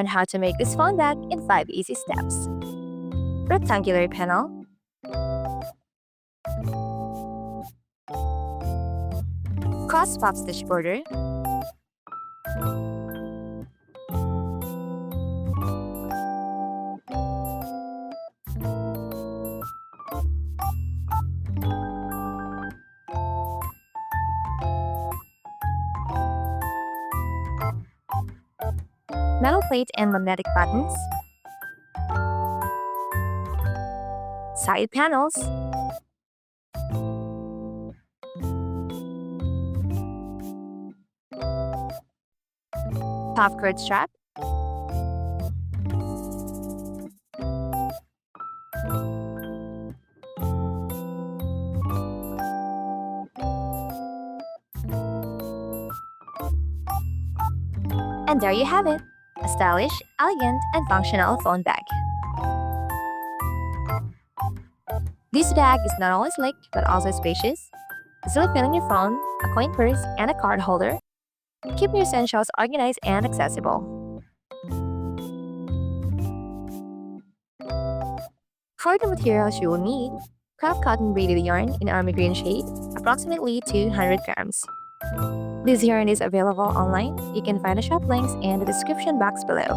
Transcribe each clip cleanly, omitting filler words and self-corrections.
learn how to make this phone bag in 5 easy steps. Rectangular panel, cross pop stitch border, metal plate and magnetic buttons, side panels, top cord strap, and there you have it, a stylish, elegant, and functional phone bag. This bag is not only sleek but also spacious, easily fit in your phone, a coin purse, and a card holder. Keep your essentials organized and accessible. For the materials you will need, craft cotton braided yarn in army green shade, approximately 200 grams. This yarn is available online. You can find the shop links in the description box below.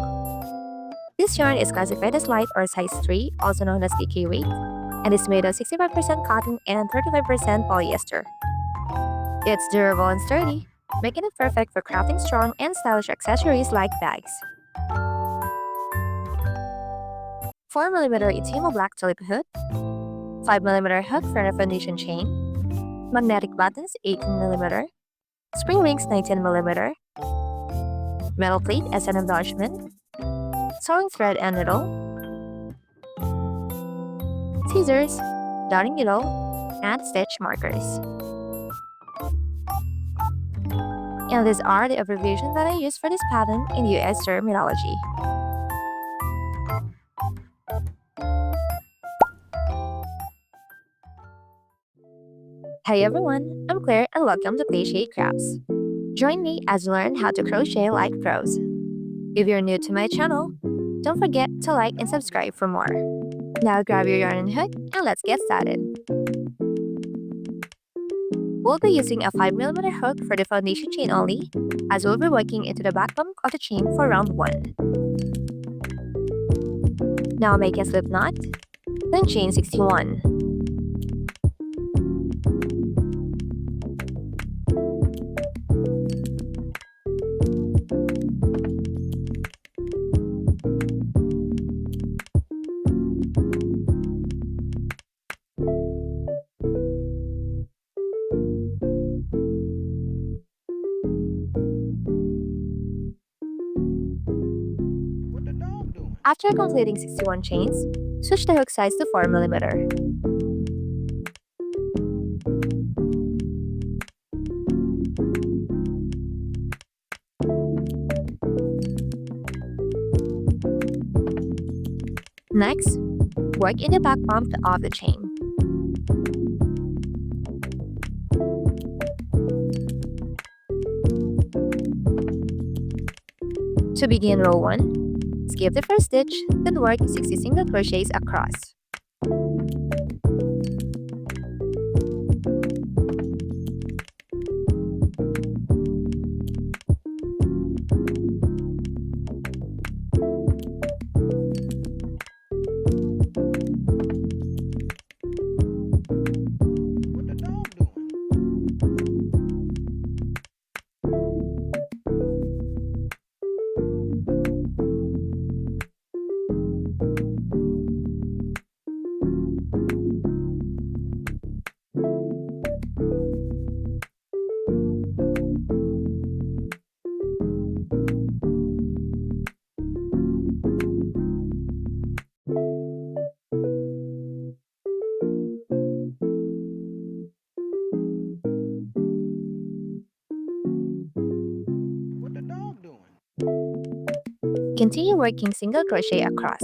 This yarn is classified as light or size 3, also known as DK weight, and is made of 65% cotton and 35% polyester. It's durable and sturdy, making it perfect for crafting strong and stylish accessories like bags. 4mm ETIMO black tulip hook, 5mm hook for a foundation chain, magnetic buttons 18mm, spring rings 19mm, metal plate as an embellishment, sewing thread and needle, scissors, darning needle, and stitch markers. And these are the abbreviations that I use for this pattern in US terminology. Hey everyone, I'm Claire and welcome to Crochet Crafts. Join me as we learn how to crochet like pros. If you're new to my channel, don't forget to like and subscribe for more. Now grab your yarn and hook and let's get started. We'll be using a 5mm hook for the foundation chain only, as we'll be working into the back bump of the chain for round 1. Now make a slip knot, then chain 61. After completing 61 chains, switch the hook size to 4mm. Next, work in the back bump of the chain. To begin row 1, skip the first stitch, then work 60 single crochets across. Continue working single crochet across.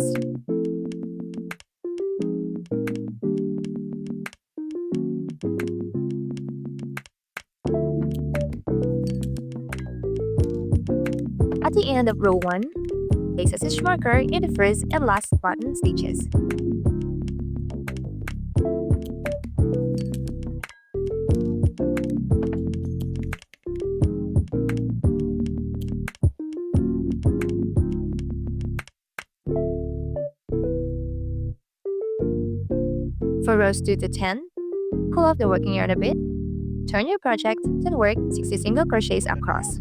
At the end of row 1, place a stitch marker in the first and last button stitches. For rows 2 to 10, pull off the working yarn a bit, turn your project, then work 60 single crochets across.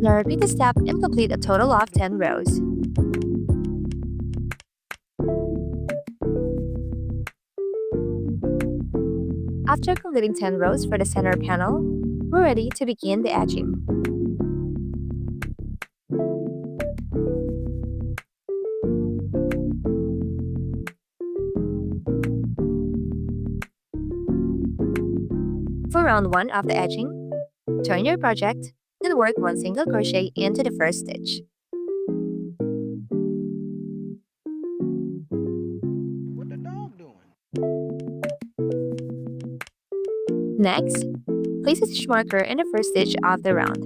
Now repeat the step and complete a total of 10 rows. After completing 10 rows for the center panel, we're ready to begin the edging. For round 1 of the edging, turn your project, then work 1 single crochet into the first stitch. What the dog doing? Next, place a stitch marker in the first stitch of the round.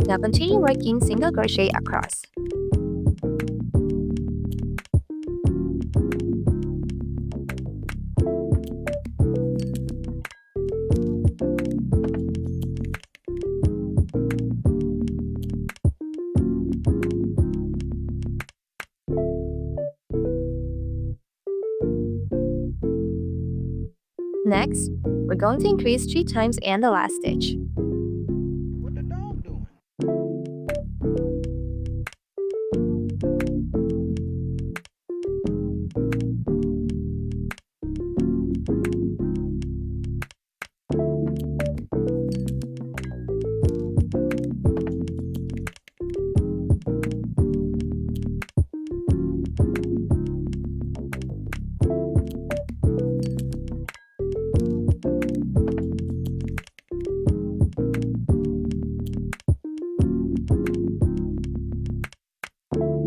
Now continue working single crochet across. Next, we're going to increase 3 times in the last stitch. What the dog doing?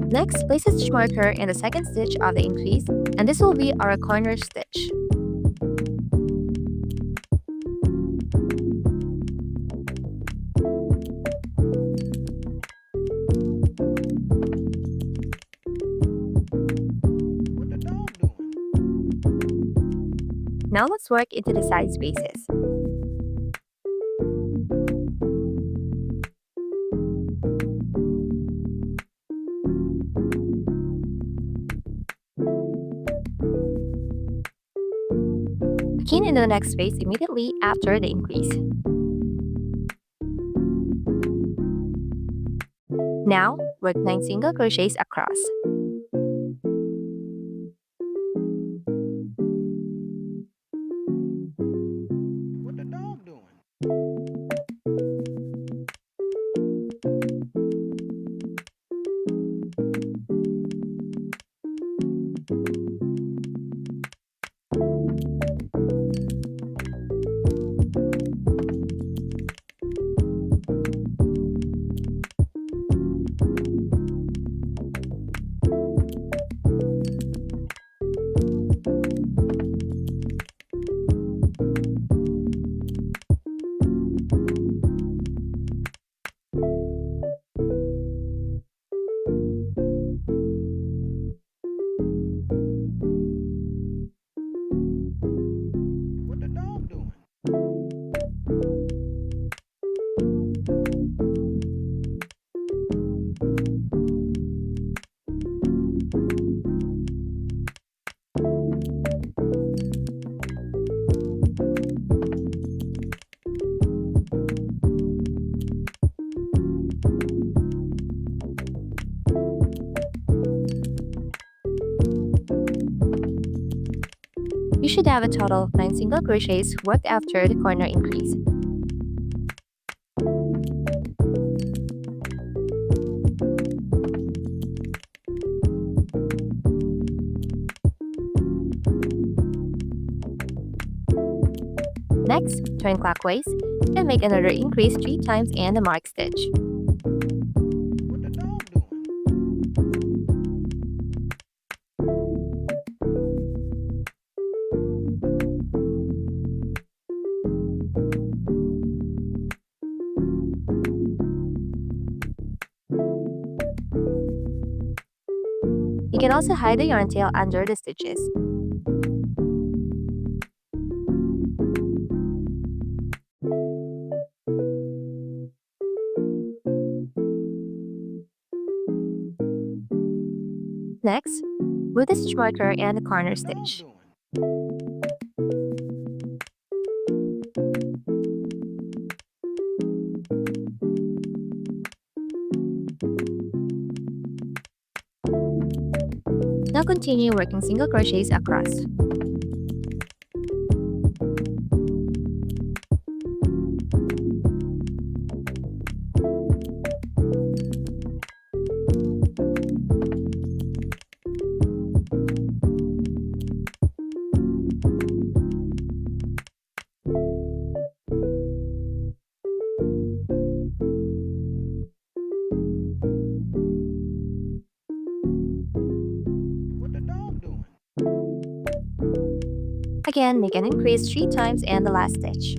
Next, place a stitch marker in the second stitch of the increase, and this will be our corner stitch. What the dog doing? Now let's work into the side spaces. Begin in the next space immediately after the increase. Now, work 9 single crochets across. What the dog doing? should have a total of 9 single crochets worked after the corner increase. Next, turn clockwise and make another increase 3 times in the mark stitch. What the dog doing? You can also hide the yarn tail under the stitches. Next, move the stitch marker and the corner What the dog stitch. doing? Now continue working single crochets across. What the dog doing? Again, make an increase 3 times in the last stitch.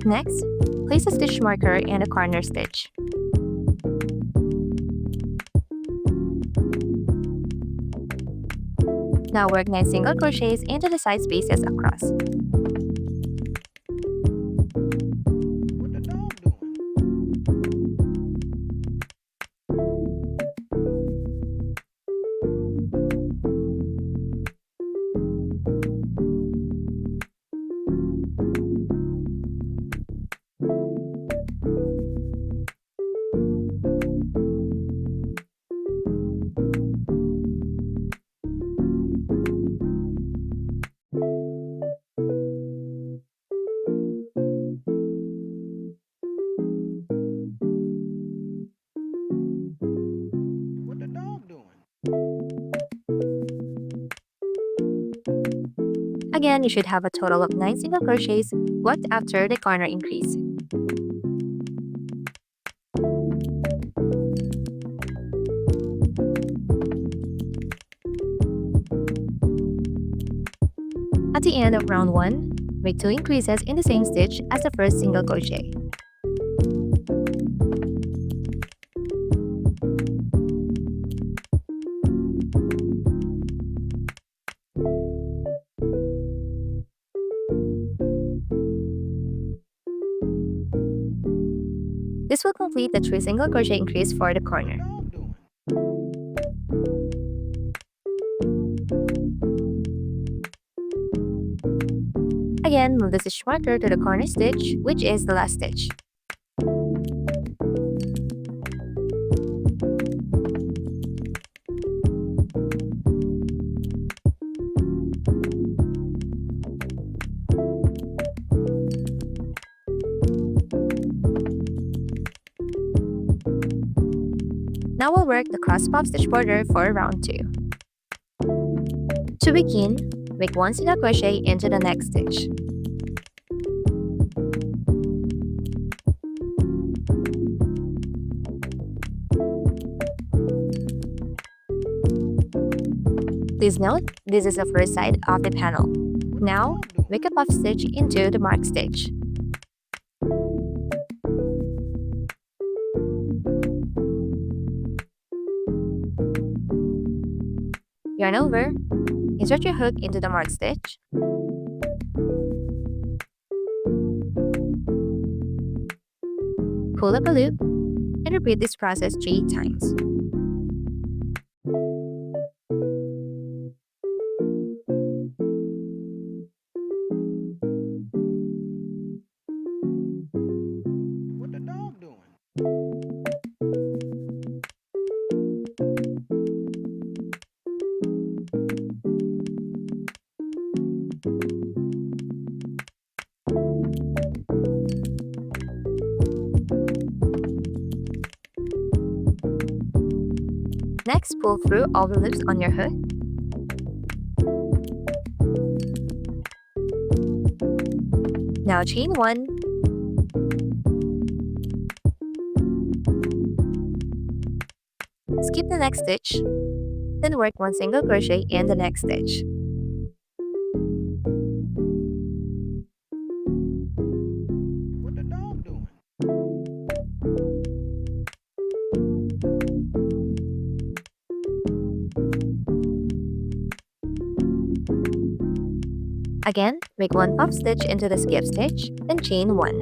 Next, place a stitch marker and a corner stitch. Now work 9 single crochets into the side spaces across. What the dog doing? What the dog doing? Again, you should have a total of 9 single crochets worked after the corner increase. At the end of round 1, make 2 increases in the same stitch as the first single crochet. This will complete the 3 single crochet increase for the corner. What the dog doing? Again, move the stitch marker to the corner stitch, which is the last stitch. Now we'll work the cross puff stitch border for round 2. To begin, make 1 single crochet into the next stitch. Please note, this is the first side of the panel. Now, make a puff stitch into the mark stitch. Yarn over, insert your hook into the mark stitch, pull up a loop, and repeat this process 3 times. What the dog doing? Next, pull through all the loops on your hook. Now chain 1, skip the next stitch, then work 1 single crochet in the next stitch. What the dog doing? Again, make 1 puff stitch into the skip stitch, then chain 1.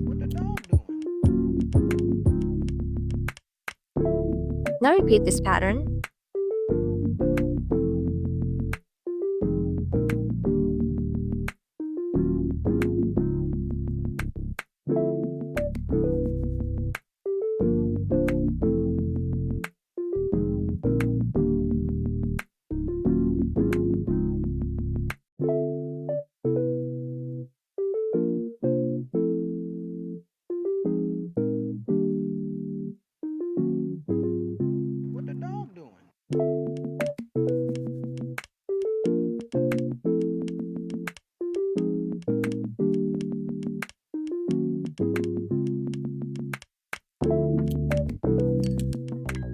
What the dog doing? Now repeat this pattern. What the dog doing?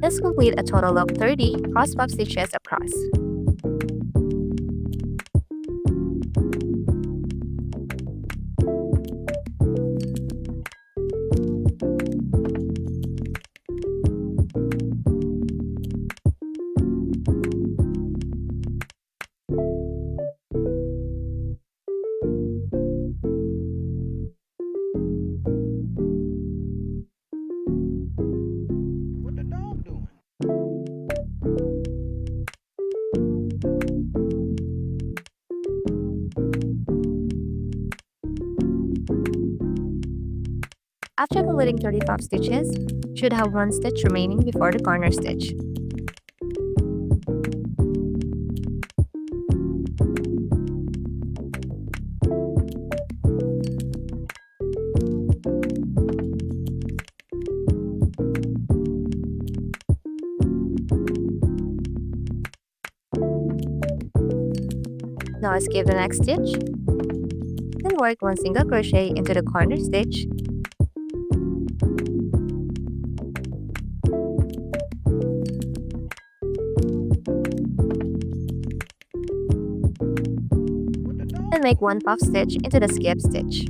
Let's complete a total of 30 cross puff stitches across. What the dog doing? After completing 30 puff stitches, you should have 1 stitch remaining before the corner stitch. Now skip the next stitch, then work 1 single crochet into the corner stitch. What the dog? Then make 1 puff stitch into the skip stitch.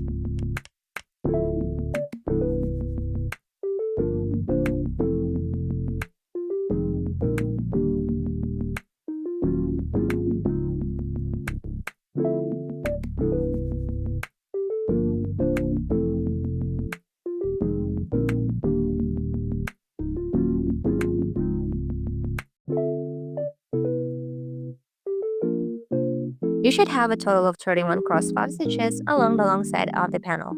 You should have a total of 31 cross puff stitches along the long side of the panel.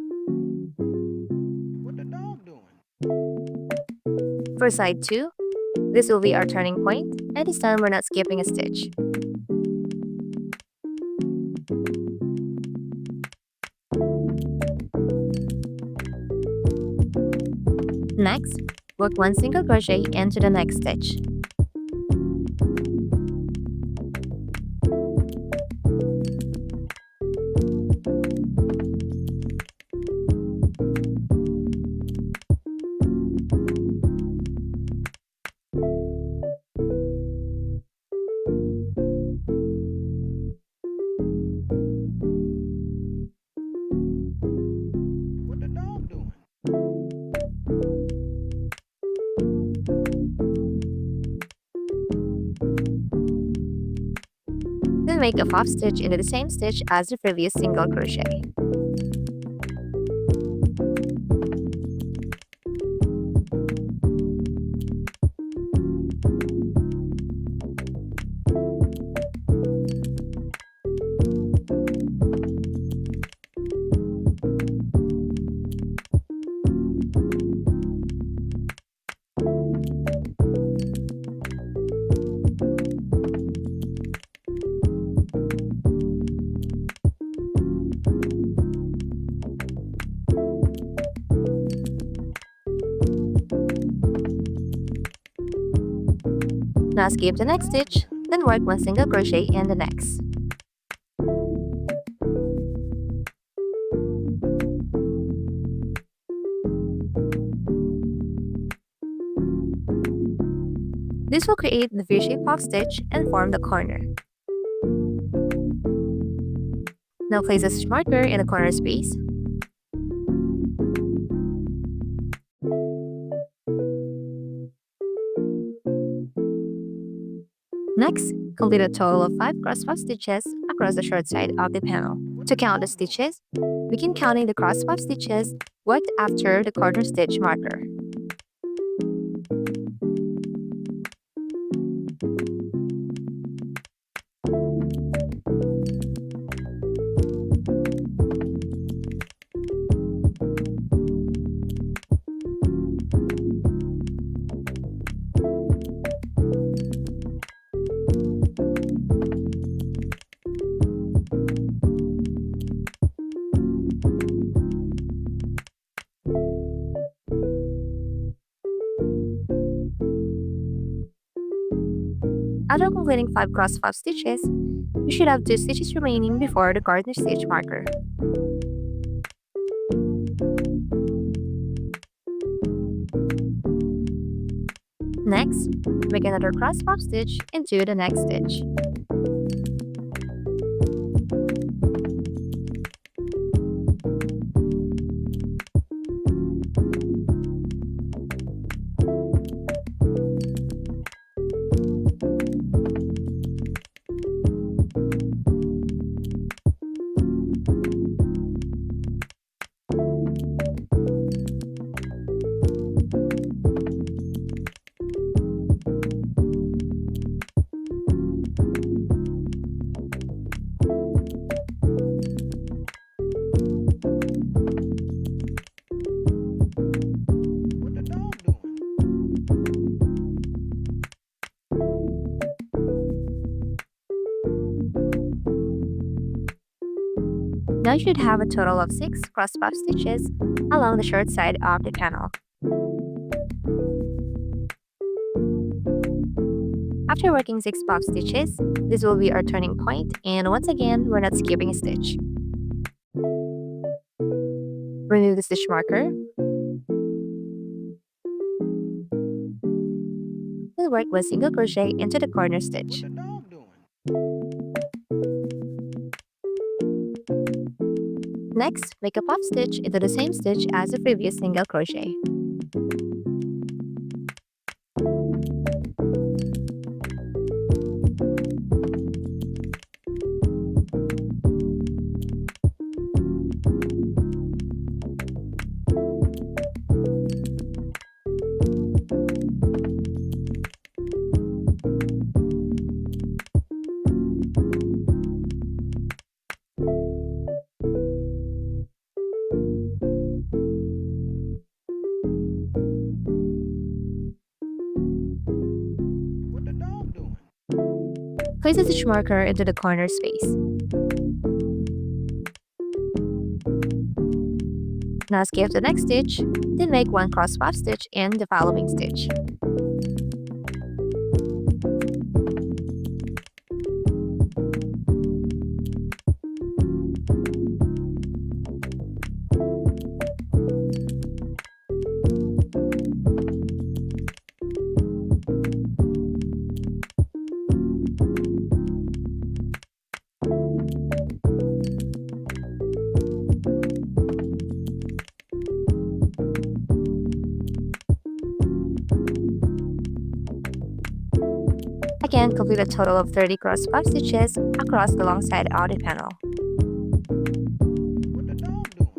What the dog doing? For side 2, this will be our turning point, and this time we're not skipping a stitch. Next, work 1 single crochet into the next stitch. What the dog doing? Then make a puff stitch into the same stitch as the previous single crochet. Now skip the next stitch, then work one single crochet in the next. This will create the V-shaped puff stitch and form the corner. Now place a stitch marker in the corner space. Next, complete a total of 5 cross puff stitches across the short side of the panel. To count the stitches, begin counting the cross puff stitches worked after the corner stitch marker. After completing 5 cross puff stitches, you should have 2 stitches remaining before the corner stitch marker. Next, make another cross puff stitch into the next stitch. What the dog doing? Now you should have a total of 6 cross puff stitches along the short side of the panel. After working 6 puff stitches, this will be our turning point, and once again, we're not skipping a stitch. Remove the stitch marker. Then work one single crochet into the corner What stitch. the dog doing? Next, make a puff stitch into the same stitch as the previous single crochet. What the dog doing? Place a stitch marker into the corner space. Now skip the next stitch, then make one cross puff stitch in the following stitch. Again, complete a total of 30 cross puff stitches across the long side of the panel. What the dog doing?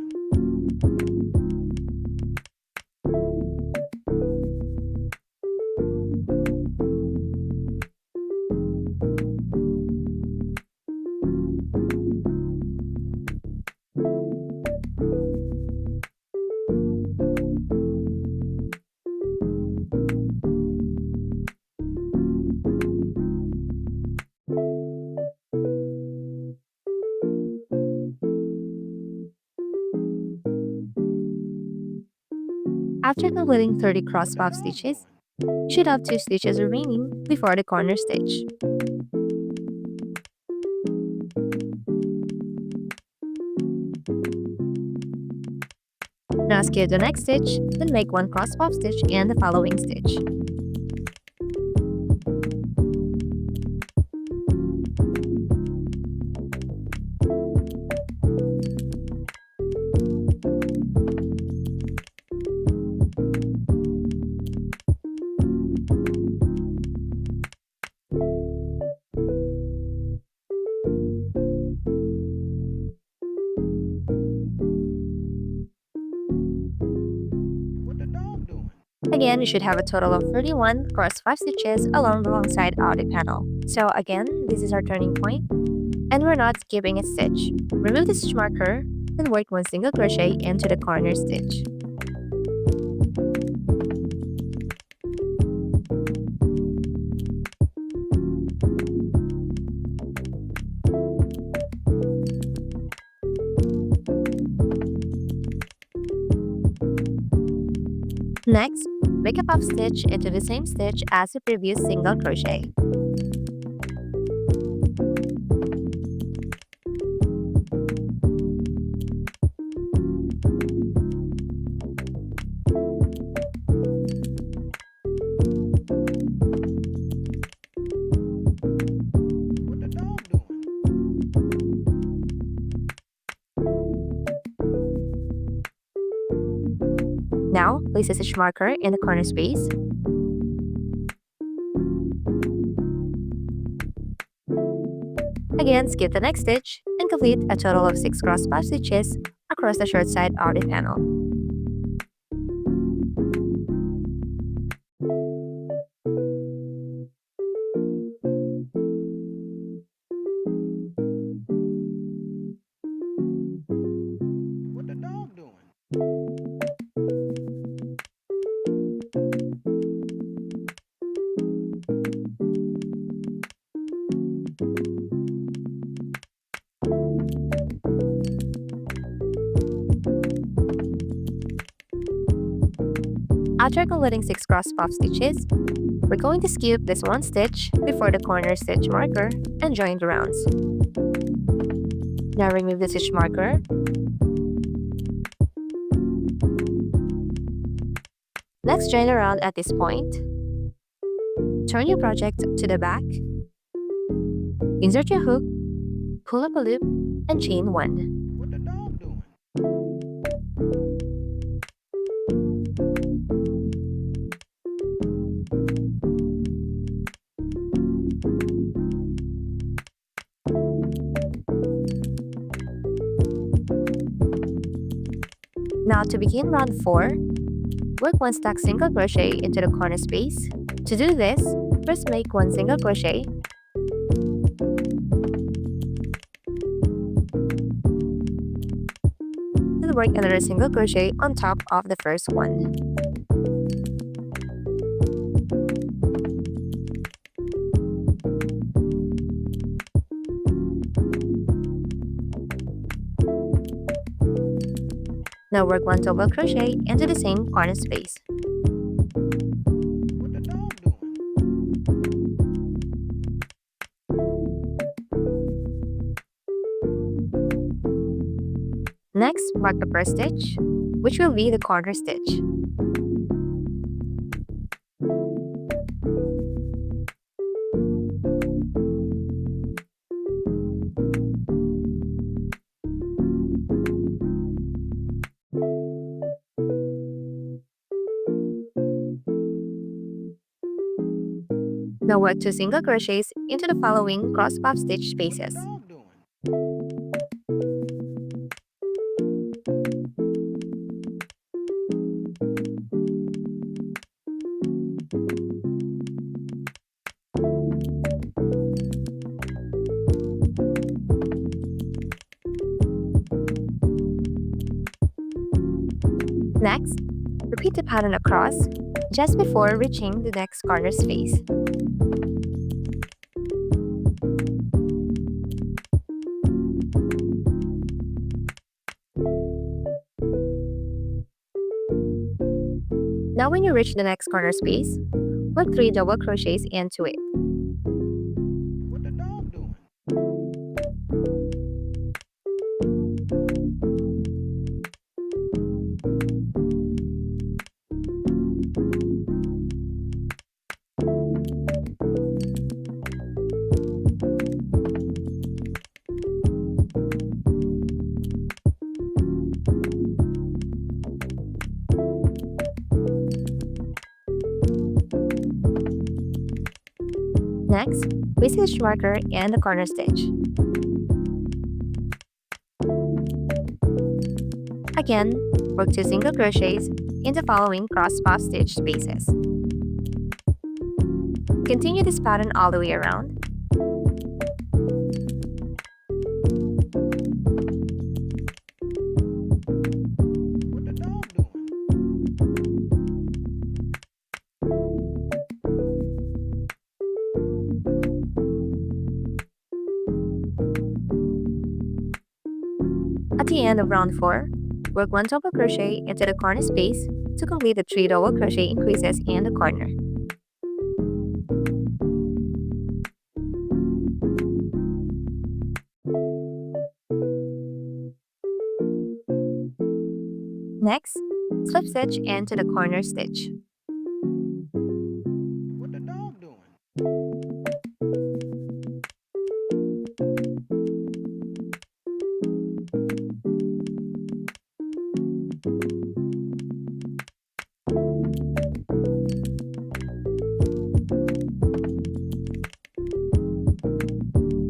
After completing 30 cross puff stitches, you should have 2 stitches remaining before the corner stitch. Now skip the next stitch, then make 1 cross puff stitch in the following stitch. What the dog doing? Again, you should have a total of 31 cross puff stitches along the long side of the panel. So again, this is our turning point, and we're not skipping a stitch. Remove the stitch marker, then work 1 single crochet into the corner stitch. Next, make a puff stitch into the same stitch as the previous single crochet. What the dog doing? Now, place a stitch marker in the corner space. Again, skip the next stitch and complete a total of 6 cross puff stitches across the short side of the panel. What the dog doing? After completing 6 cross puff stitches, we're going to skip this 1 stitch before the corner stitch marker and join the rounds. Now remove the stitch marker. Next, join the round at this point. Turn your project to the back. Insert your hook, pull up a loop, and chain 1. What the dog doing? Now to begin round 4, work 1 stack single crochet into the corner space. To do this, first make 1 single crochet, then work another single crochet on top of the first one. Now work 1 double crochet into the same corner space. What the dog doing? Next, mark the first stitch, which will be the corner stitch. Now work 2 single crochets into the following cross puff stitch What the spaces. dog doing? Next, repeat the pattern across just before reaching the next corner space. Now when you reach the next corner space, work 3 double crochets into it. What the dog doing? Next, place the stitch marker and the corner stitch. Again, work 2 single crochets in the following cross puff stitch spaces. Continue this pattern all the way around. What the dog doing? At the end of round 4, work 1 double crochet into the corner space to complete the 3 double crochet increases in the corner. Next, slip stitch into the corner stitch. What the dog doing?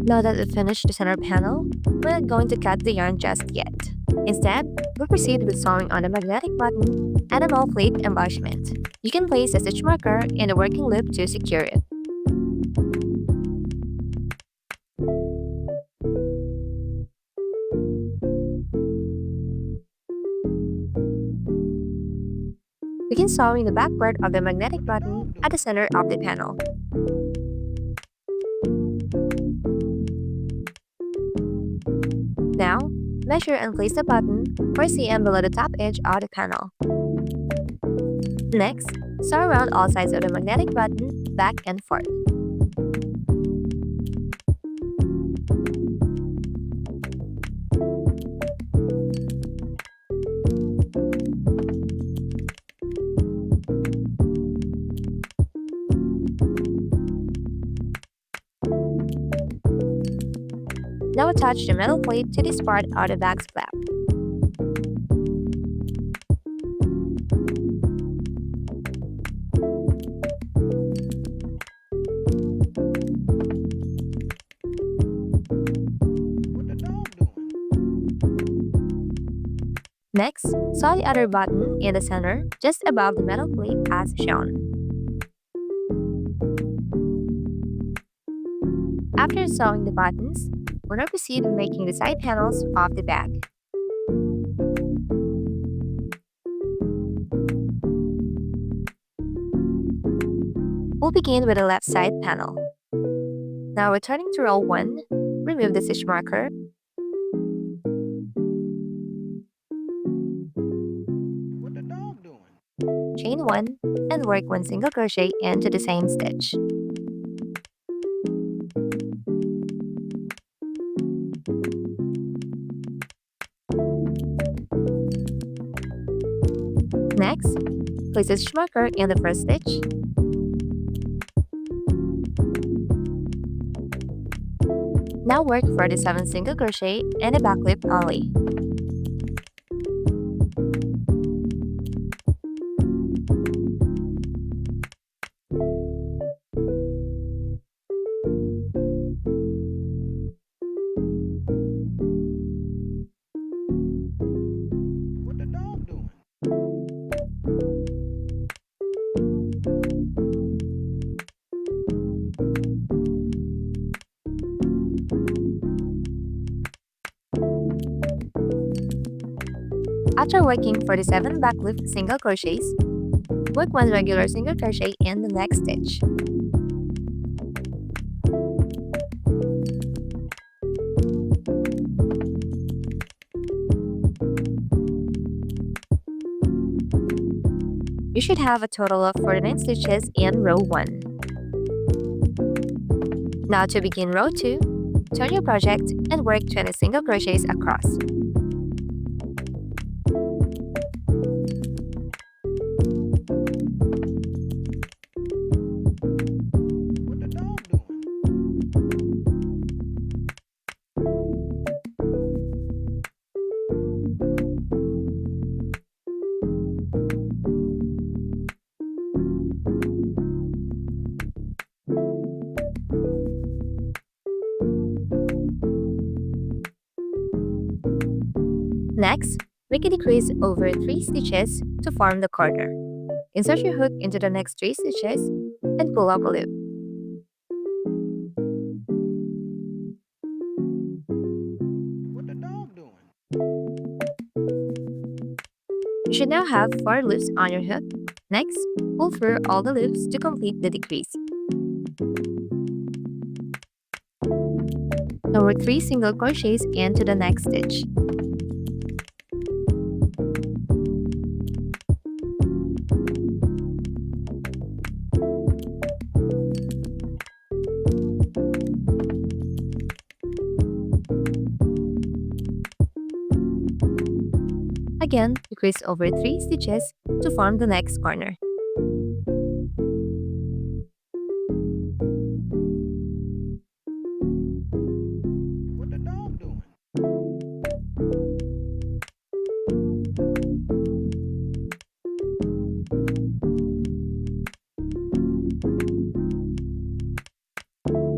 Now that we've finished the center panel, we're not going to cut the yarn just yet. Instead, we'll proceed with sewing on the magnetic button and a null plate embellishment. You can place a stitch marker in the working loop to secure it. Begin sewing the back part of the magnetic button at the center of the panel. Now, measure and place the button or CM below the top edge of the panel. Next, sew around all sides of the magnetic button back and forth. Now attach the metal plate to this part of the back flap. What the dog doing? Next, sew the other button in the center, just above the metal plate as shown. After sewing the buttons, we'll now proceed with making the side panels of the bag. We'll begin with the left side panel. Now returning to row 1, remove the stitch marker. What the dog doing? Chain 1 and work 1 single crochet into the same stitch. Next, place the stitch marker in the first stitch. Now work 47 single crochet and a back loop only. After working 47 back loop single crochets, work 1 regular single crochet in the next stitch. You should have a total of 49 stitches in row 1. Now to begin row 2, turn your project and work 20 single crochets across. What the dog doing? Next, make a decrease over 3 stitches to form the corner. Insert your hook into the next 3 stitches and pull up a loop. What the dog doing? You should now have 4 loops on your hook. Next, pull through all the loops to complete the decrease. Now work 3 single crochets into the next stitch. Again, decrease over 3 stitches to form the next corner. What the dog doing?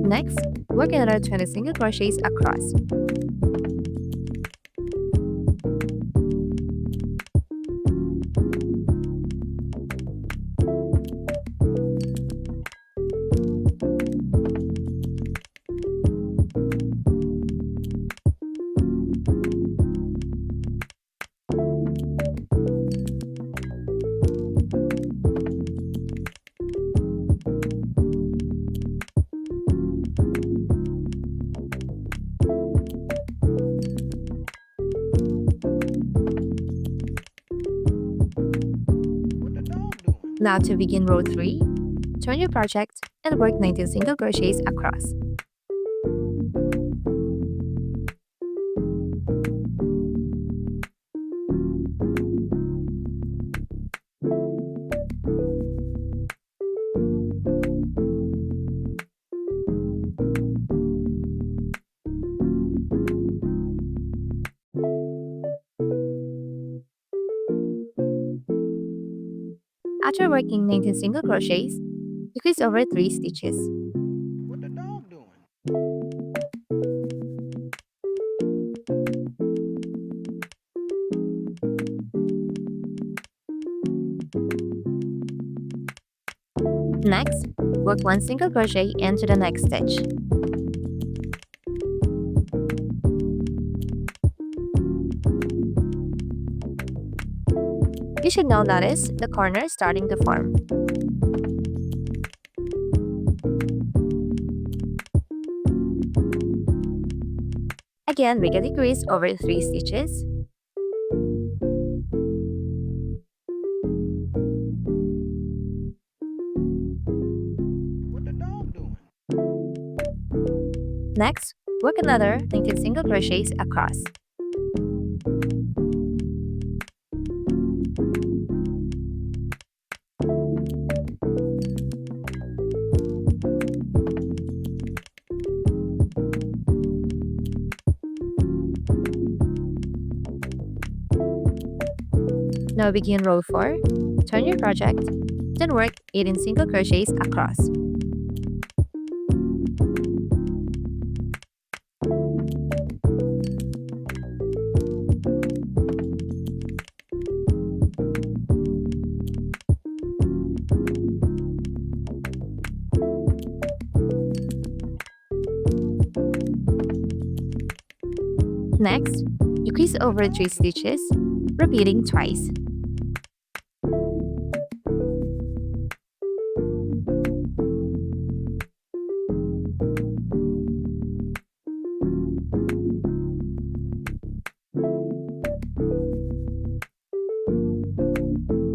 Next, work another 20 single crochets across. What the dog doing? Now to begin row 3, turn your project and work 19 single crochets across. After working 19 single crochets, decrease over 3 stitches. What the dog doing? Next, work 1 single crochet into the next stitch. You should now notice the corner starting to form. Again, make a decrease over 3 stitches. What the dog doing? Next, work another 19 single crochets across. Now begin row 4, turn your project, then work 18 single crochets across. Next, decrease over 3 stitches repeating twice.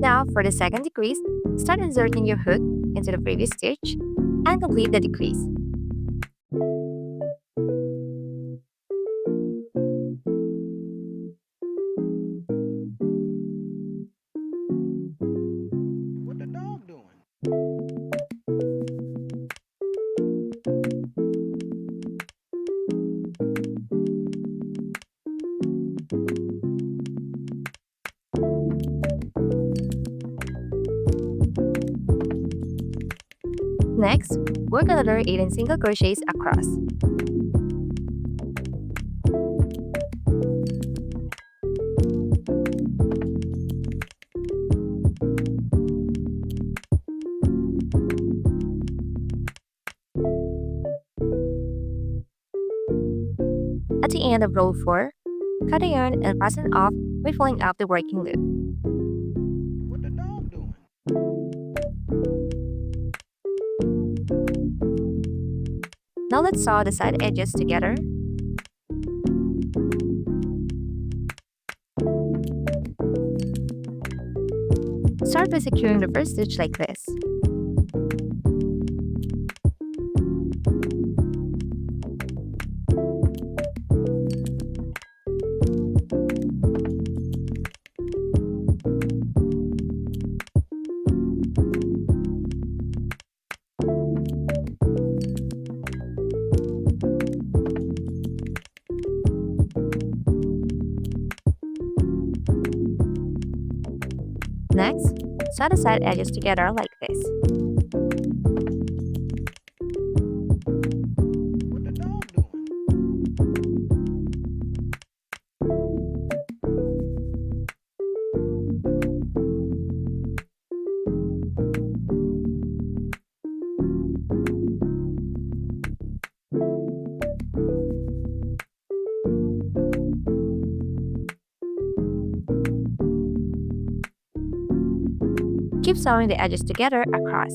Now, for the second decrease, start inserting your hook into the previous stitch and complete the decrease. What the dog doing? Next, work another 18 single crochets across. At the end of row 4, cut the yarn and fasten it off by pulling up the working loop. What the dog doing? Now let's sew the side edges together. Start by securing the first stitch like this. Next, sew the side edges together like this. What the dog doing? Keep sewing the edges together across.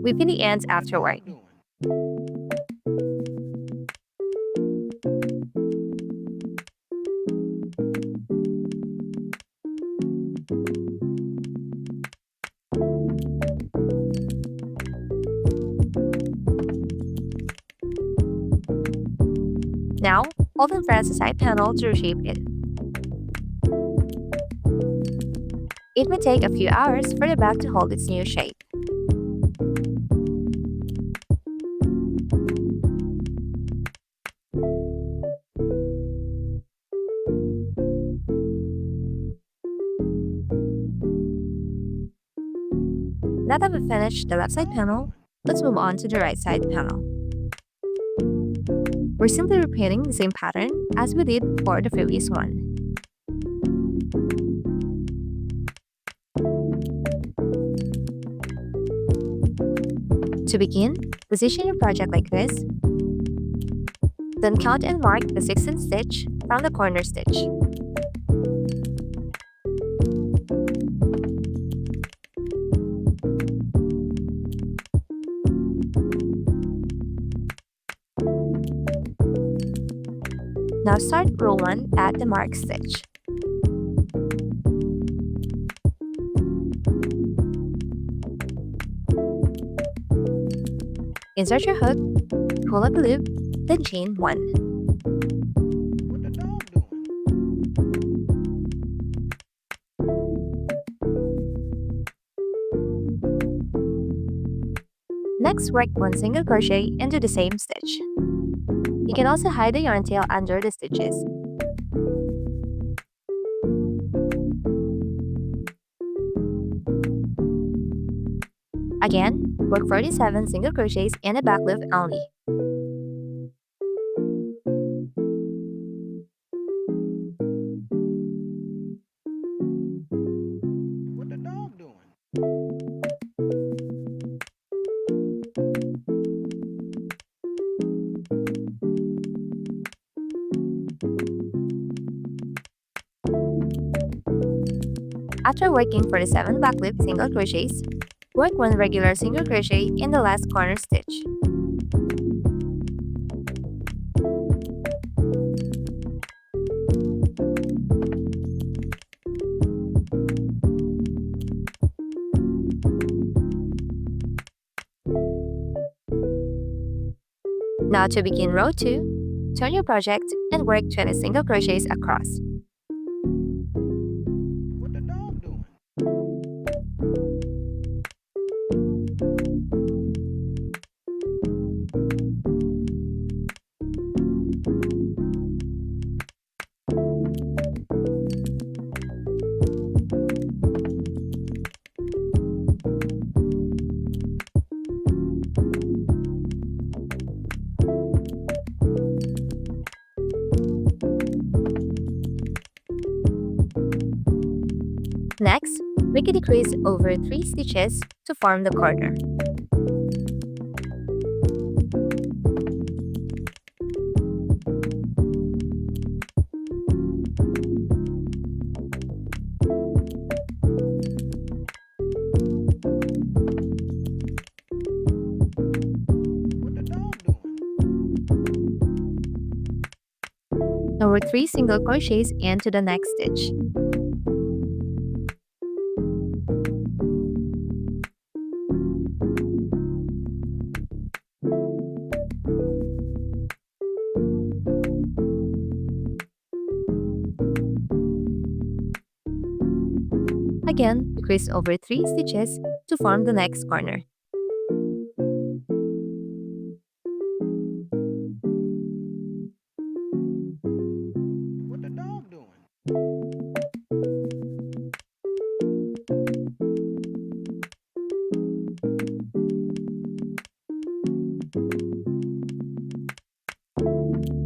We pin the ends afterward. Doing? Now, open press the side panel to reshape it. It may take a few hours for the back to hold its new shape. Now that we've finished the left side panel, let's move on to the right side panel. We're simply repeating the same pattern as we did for the previous one. To begin, position your project like this. Then count and mark the 16th stitch from the corner stitch. Now start row 1 at the marked stitch. Insert your hook, pull up the loop, then chain 1. What the dog doing? Next, work 1 single crochet into the same stitch. You can also hide the yarn tail under the stitches. Again, work 47 single crochets in a back loop only. What the dog doing? After working for the 7 back loop single crochets, work 1 regular single crochet in the last corner stitch. Now to begin row 2, turn your project and work 20 single crochets across. What the dog doing? Next, make a decrease over 3 stitches to form the corner. What the dog doing? Now work 3 single crochets into the next stitch. Again, decrease over 3 stitches to form the next corner. What the dog doing?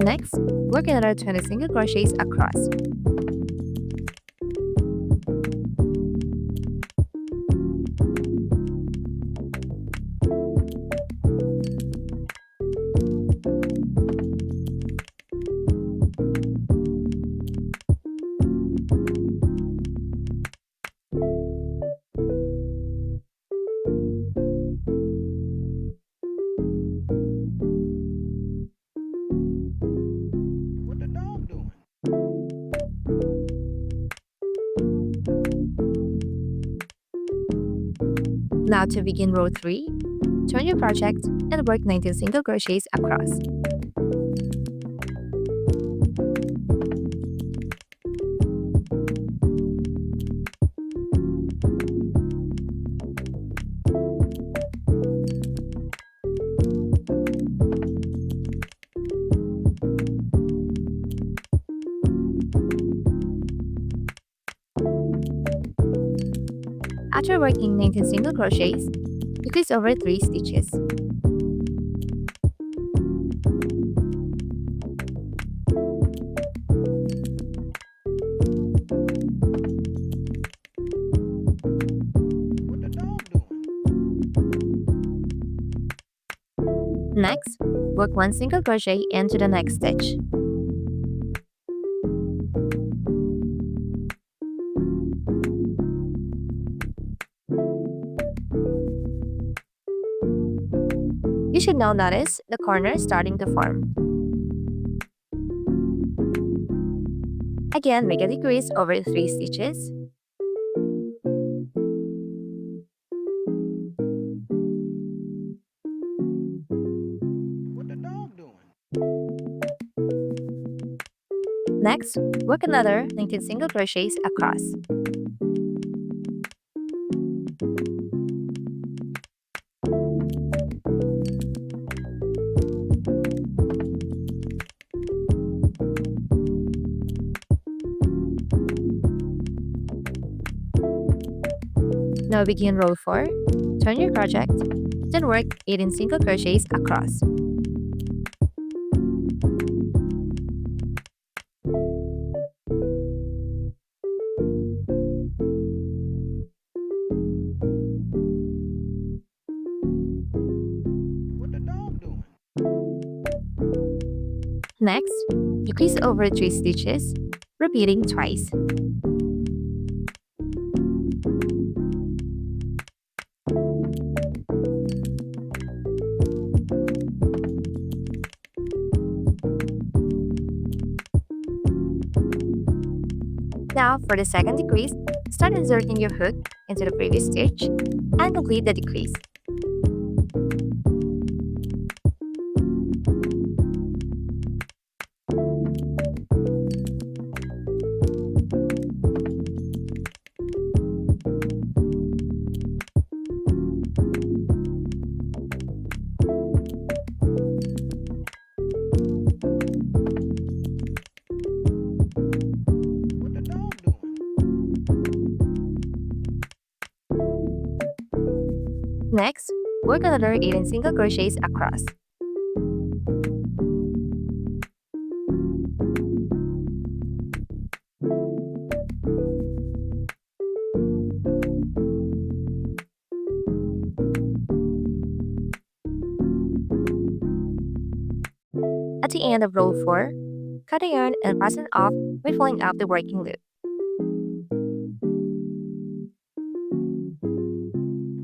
Next, work another 20 single crochets across. What the dog doing? Now to begin row 3, turn your project and work 19 single crochets across. After working 19 single crochets, decrease over 3 stitches. What the dog doing? Next, work 1 single crochet into the next stitch. You should now notice the corner starting to form. Again, make a decrease over 3 stitches. What the dog doing? Next, work another 19 single crochets across. Now begin row 4, turn your project, then work 18 single crochets across. What the dog doing? Next, decrease over 3 stitches, repeating twice. Now, for the second decrease, start inserting your hook into the previous stitch and complete the decrease. What the dog doing? Next, work another 18 single crochets across. At the end of row 4, cut the yarn and fasten off by pulling up the working loop.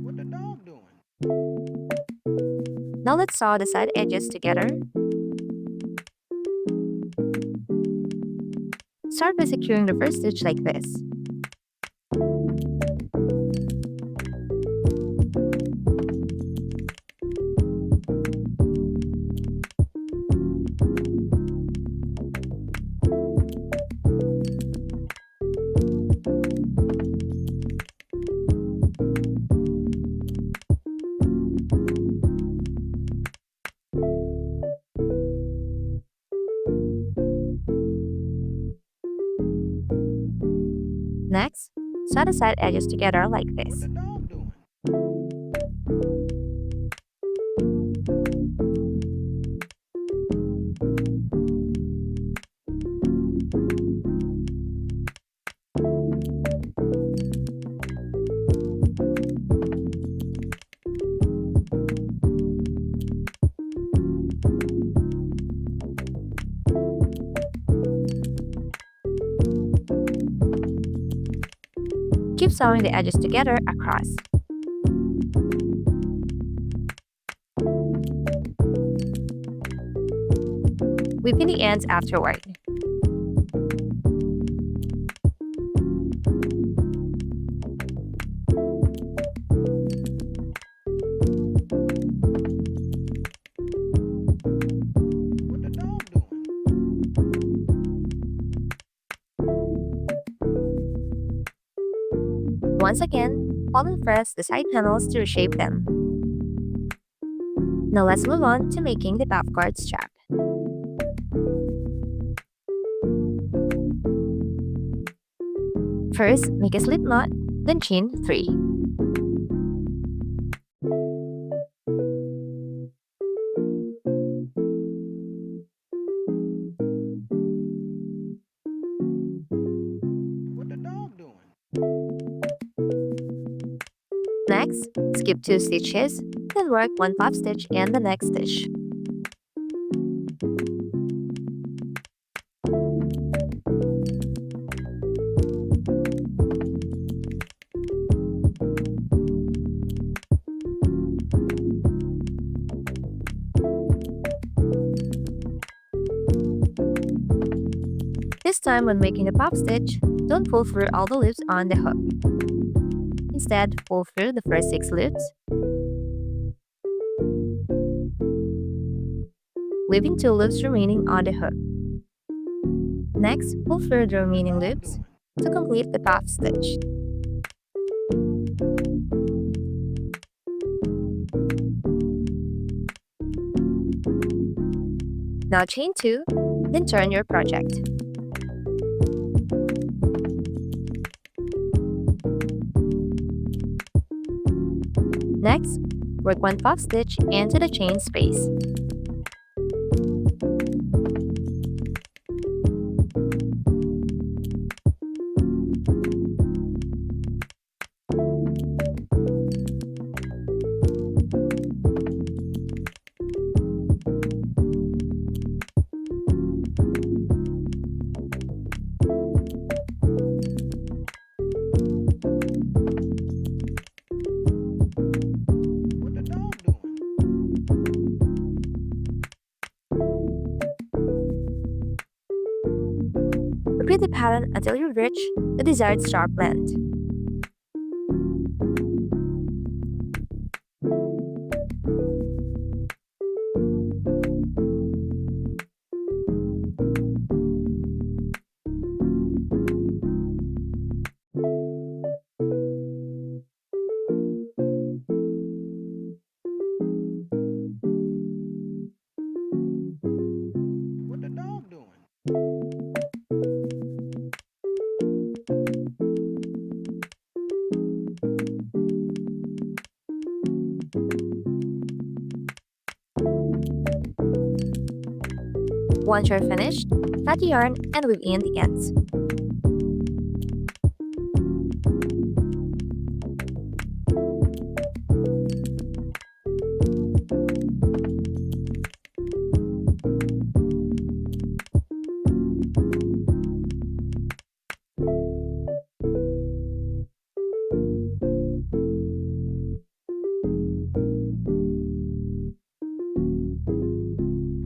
What the dog doing? Now let's sew the side edges together. Start by securing the first stitch like this. Next, sew the side edges together like What this. the dog doing? Keep sewing the edges together across. Weave in the ends afterward. What the dog doing? Once again, fold and press the side panels to reshape them. Now let's move on to making the puff card strap. First, make a slip knot, then chain 3. What the dog doing? Next, skip 2 stitches, then work 1 puff stitch in the next stitch. This time when making the puff stitch, don't pull through all the loops on the hook. Instead, pull through the first 6 loops, leaving 2 loops remaining on the hook. Next, pull through the remaining loops to complete the puff stitch. Now chain 2, then turn your project. Next, work 1 puff stitch into the chain space. pattern until you reach the desired strap length. What the dog doing? Once you're finished, cut the yarn and weave in the ends.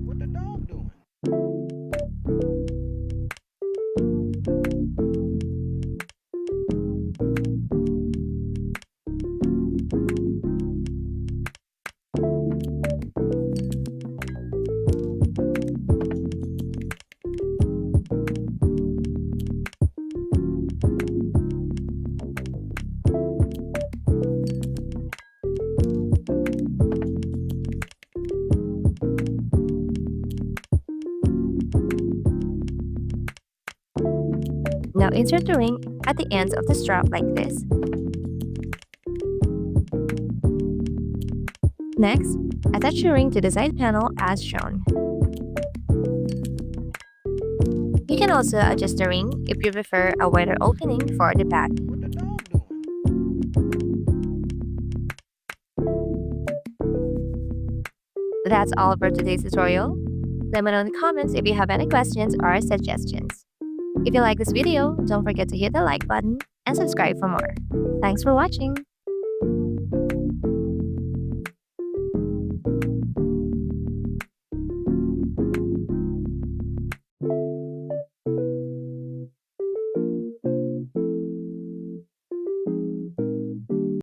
What the dog doing? Now insert the ring at the ends of the strap like this. Next, attach the ring to the side panel as shown. You can also adjust the ring if you prefer a wider opening for the back. What the dog doing? That's all for today's tutorial. Let me know in the comments if you have any questions or suggestions. If you like this video, don't forget to hit the like button and subscribe for more. Thanks for watching!